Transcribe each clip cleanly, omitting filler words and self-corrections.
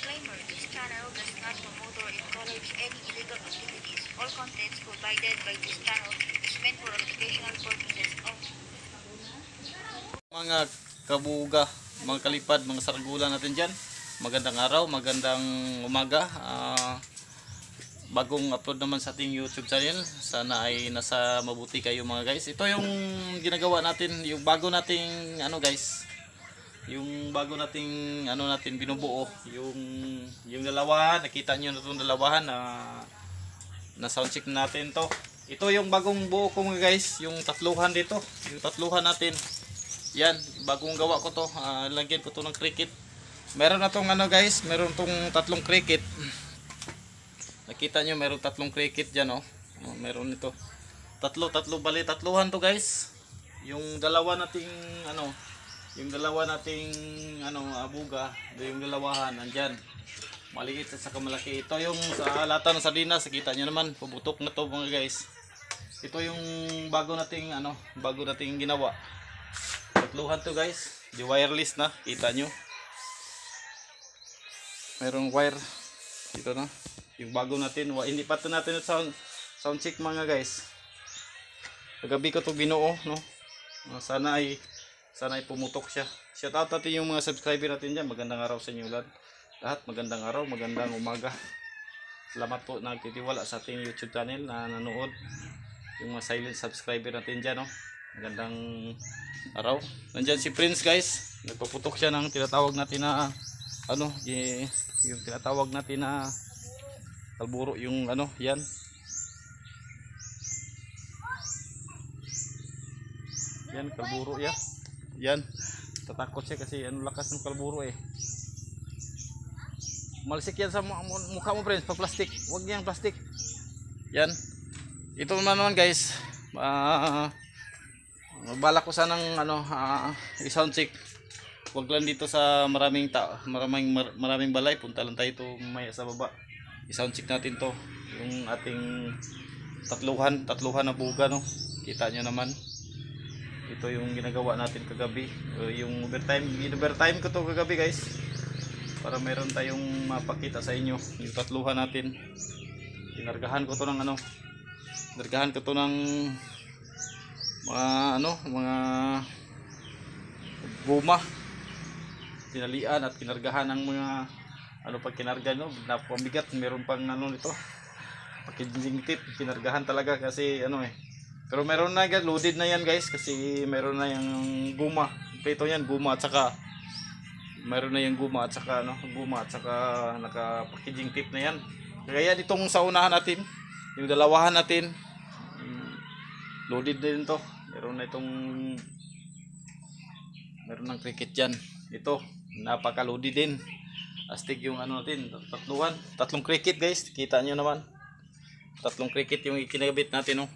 Disclaimer: this channel does not promote or encourage any illegal activities. All contents provided by this channel is meant for educational purposes only. Mga kabuga, mga kalipad, mga sargulan natin dyan, magandang araw, magandang umaga. Bagong upload naman sa ating YouTube channel, sana ay nasa mabuti kayo mga guys. Ito yung ginagawa natin, yung bago nating guys, yung bago nating natin binubuo, yung dalawahan. Nakita nyo na itong dalawahan na sound check natin to. Ito yung bagong buo ko mga guys, yung tatluhan dito, yung tatluhan natin. Yan, bagong gawa ko to. Lagyan ko to ng cricket. Meron na tong guys, meron tong tatlong cricket. Nakita nyo, meron tatlong cricket dyan meron ito. Tatlo bali, tatluhan to guys. Yung dalawa nating abuga, yung dalawahan nandyan. Maliit at saka malaki. Ito yung sa lata ng sardinas, nakita nyo naman, pubutok na to mga guys. Ito yung bago nating ginawa. Tatluhan to guys, di wireless na, kita nyo. Merong wire dito na. Yung bago natin, hindi pa ito natin sound check mga guys. Kagabi ko to binuo, no. Sana ay pumutok siya. Shout out natin yung mga subscriber natin dyan. Magandang araw sa inyo lahat. Magandang araw, magandang umaga. Salamat po na nagtitiwala sa ating YouTube channel na nanood. Yung mga silent subscriber natin dyan, no. Magandang araw. Nandyan si Prince guys. Nagpaputok siya ng tinatawag natin na yung tinatawag natin na kalburo, yung yan. Yan kalburo ya. Yan. Tatakot siya kasi lakas ng kalburo eh. Malisik yan sa mukha mo Prince, pa plastic. Huwag niyang plastic. Yan. Ito naman guys. Balak ko sanang i-sound check. Huwag lang dito sa maraming balay. Punta lang tayo ito mamaya sa baba. I-sound check natin to. Yung ating tatluhan na buga, no. Kita nyo naman. Ito yung ginagawa natin kagabi. Yung overtime ko to kagabi guys. Para meron tayong mapakita sa inyo. Yung tatluhan natin. Dinargahan ko to ng Dargahan ko to ng mga guma. Tinalian at kinargahan ng mga pag kinarga nyo, napamabigat. Meron pang nito, packaging tape. Kinargahan talaga kasi pero meron na guys, loaded na yan guys, kasi meron na yung guma. Ito yan, guma at saka meron na yung guma at saka naka packaging tape na yan. Kaya ditong sa unahan natin, yung dalawahan natin, loaded din to. Meron ng cricket dyan. Ito, napaka-loaded din. Astig yung natin, tatlong cricket guys. Kita nyo naman. Tatlong cricket yung ikinagabit natin,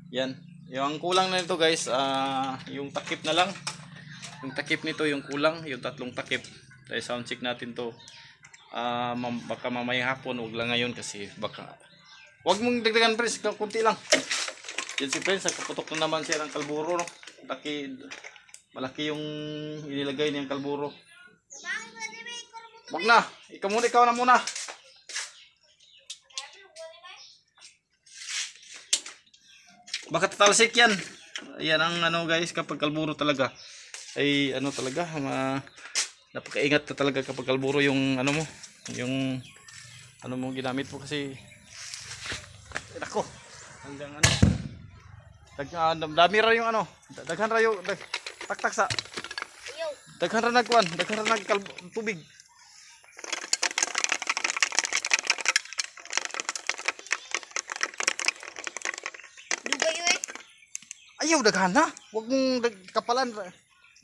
Yan. Yung kulang na nito guys, yung takip na lang. Yung takip nito yung kulang, yung tatlong takip. Tayo sound check natin to. Baka mamaya hapon, wag lang ngayon kasi baka wag mong dagdagan Prince, kunti lang. Yan si Prince, nagpaputok na naman siya ng kalburo, no? Malaki yung inilagay niyang kalburo. Wag na, ikaw na muna. Baka tatalsik yan. Yan ang guys, kapag kalburo talaga ay talaga napakaingat na talaga kapag kalburo yung yung ginamit mo kasi ako hanggang dami ra yung daghan ra yung taktak sa daghan ra tubig. Ayaw daghan na, wag mong kapalan.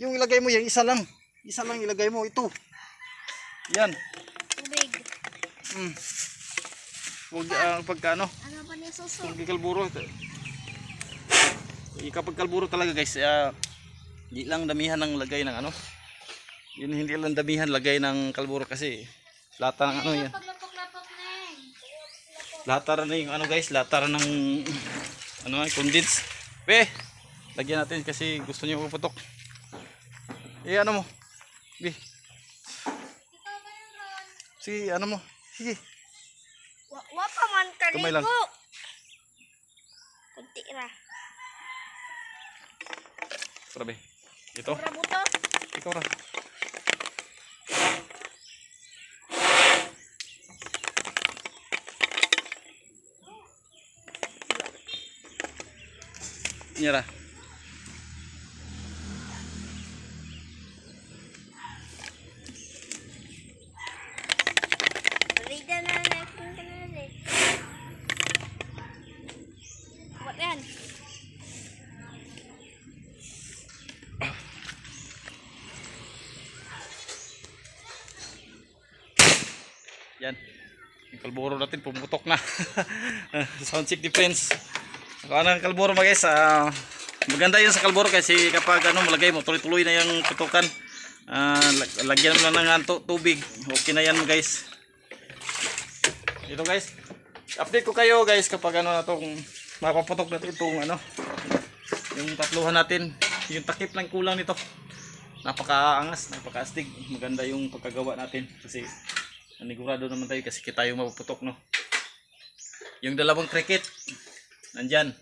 Yung ilagay mo yan, isa lang ilagay mo, ito yan Tubig. Huwag pagka pa niya suso? Pag kalburo, kapag kalburo talaga guys, di lang damihan ng lagay ng hindi lang damihan lagay ng kalburo kasi lata ng yan. Lata na yung guys, lata ng condense. Lagyan natin kasi gusto niyo puputok. Mo. Sige, ano mo? Sige. Wa pa man Kamay lang. kaligo. Kunti ra. Grabe. Ito. Ra buto. Ikaw ra. Nyara. Rida na na kung kana na. What yan? Yan. Yung kalburo natin pumutok na. Sound check difference. Kung ano ang kalburo mga guys, maganda yun sa kalburo kasi kapag ano malagay mo tuloy-tuloy na yung putukan. Lagyan mo lang ng tubig. Okay na yan guys. Ito guys. Update ko kayo guys kapag ano na itong mapaputok natin itong ano. Yung tatluhan natin. Yung takip lang kulang nito. Napakaangas, napakaastig. Maganda yung pagkagawa natin kasi nanigurado naman tayo kasi kita yung mapuputok no. Yung dalawang cricket nandyan.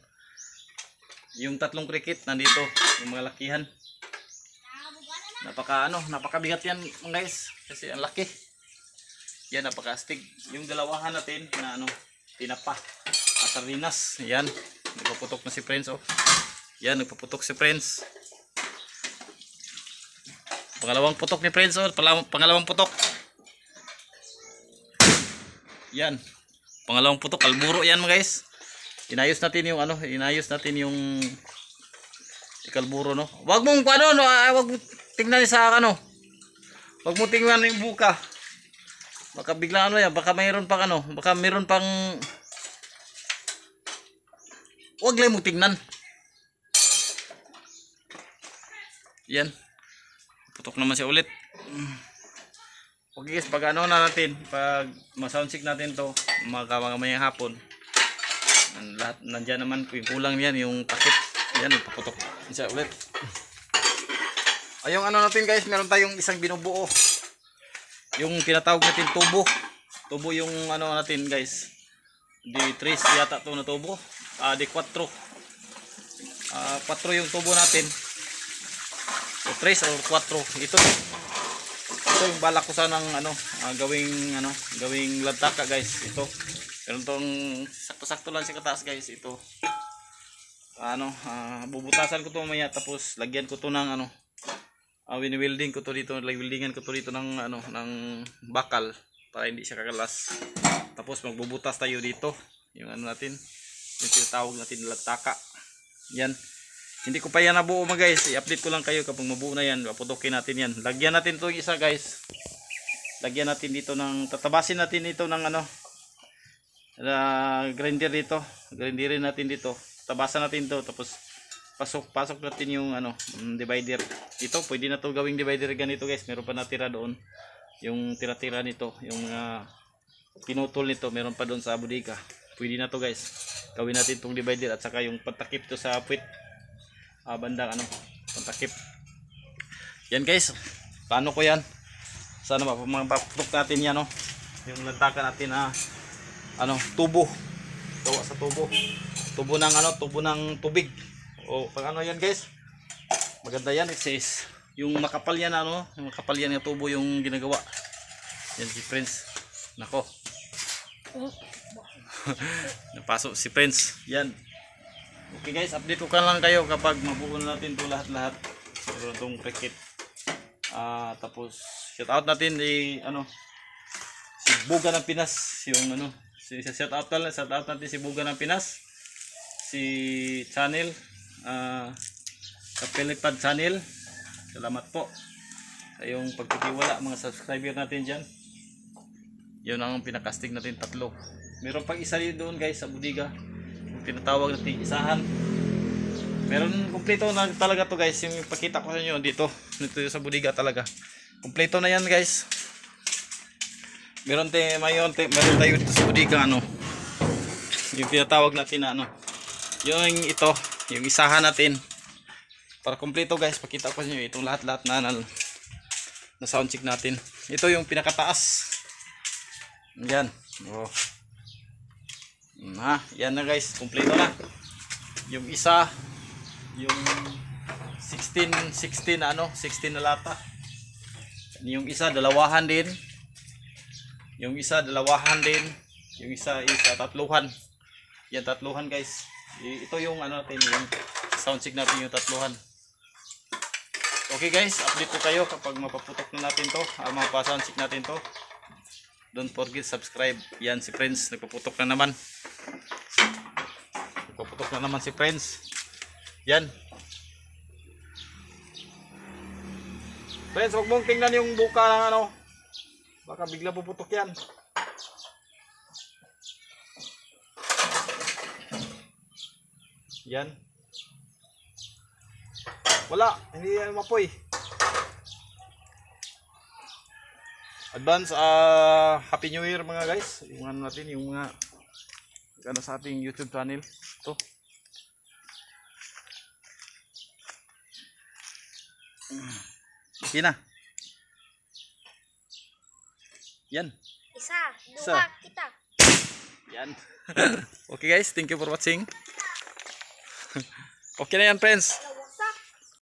Yung tatlong cricket nandito, yung mga lakihan. Napakabigat yan guys kasi ang laki. Yan napakaastig. Yung dalawahan natin na ano, tinapa at sardinas. Yan, nagpaputok na si Prince oh. Yan, nagpaputok si Prince. Pangalawang putok ni Prince oh, pangalawang putok. Yan. Pangalawang putok, kalburo yan mga guys. Inayos natin yung ano, yung kalburo no. Wag mong ano, wag mo tingnan sa ano. Wag mo tingnan yung buka. Baka bigla ano yan, baka mayroon pang ano, baka mayroon pang wag lang mo tingnan. Yan. Putok naman siya ulit. Okay guys, pag ano na natin, pag ma-sound check natin to, mamayang hapon, lahat nandiyan naman, yung kulang yan, yung takip, yan, paputok siya ulit. Ay, yung ano natin guys, meron tayong isang binubuo, yung tinatawag natin tubo yung ano natin guys, di 3 yata to na tubo, di 4 4 yung tubo natin, o 3 or 4, ito yung balak ko sanang ano, gawing lantaka guys. Ito pero itong sakto-sakto lang si kataas guys. Ito bubutasan ko to mamaya, tapos lagyan ko to ng ano, wini-welding ko to dito, weldingan ko to dito ng ano, ng bakal para hindi siya kakalas. Tapos magbubutas tayo dito yung ano natin, yung tinatawag natin lantaka. Yan, hindi ko pa yan nabuo mga guys, i-update ko lang kayo kapag mabuo na yan, paputokin natin yan. Lagyan natin to isa guys, lagyan natin dito ng, tatabasin natin ito ng ano, grinder dito, grinderin natin dito, tabasan natin to, tapos pasok natin yung ano, divider. Ito pwede na to gawing divider ganito guys, meron pa natira doon, yung tira-tira nito, yung pinutol nito, meron pa doon sa bodega. Pwede na to guys, gawin natin tong divider at saka yung patakip to sa puwit. Bandang ano, pantakip. Yan guys, paano ko yan? Sana mapaputok natin yan no? Yung lantakan natin na ano, tubo. Gawa sa tubo. Tubo ng ano, tubo ng tubig. O pag ano yan guys, maganda yan. It says, yung makapal yan ano, yung makapal yan ng tubo yung ginagawa. Yan si Prince. Nako. Napasok si Prince. Yan. Okay guys, update ko lang kayo kapag mabuo natin to lahat-lahat. So itong cricket. Tapos shout out natin si ano, si Buga ng Pinas, yung ano, shout out natin si Buga ng Pinas. Si channel Kapilipad channel. Salamat po sa yung pagtitiwala mga subscriber natin diyan. Yun ang pinakastig natin, 3. Meron pang isa din doon guys sa bodega, tinatawag natin isahan. Meron kumpleto na talaga to guys, yung ipakita ko sa inyo dito sa bodega talaga. Kumpleto na yan guys. Meron tayo dito sa bodega ano, yung tinatawag natin na ano, yung ito, yung isahan natin. Para kumpleto guys, pakita ko sa inyo itong lahat-lahat na sound check natin. Ito yung pinakataas. Yan. Oh. Yan na guys, kumpleto na. Yung isa, yung 16 na 16 na lata. Yung isa dalawahan din. Yung isa dalawahan din. Yung isa tatluhan. Yan tatluhan guys. Ito yung natin, yung sound check natin yung tatluhan. Okay guys, update ko kayo kapag mapaputok na natin to, mapa-sound check natin to. Don't forget subscribe. Yan si Prince, nagpaputok na naman. Nagpaputok na naman si Prince. Yan. Prince, huwag mong tingnan yung buka ng baka bigla puputok yan. Yan. Wala, hindi yan mapoy. Advance Happy New Year mga guys. Yung natin, yung mga sa ating YouTube channel. Ito. Yan na. Yan. Isa, dua, kita. Yan. Okay guys, thank you for watching. Okay na yan, friends.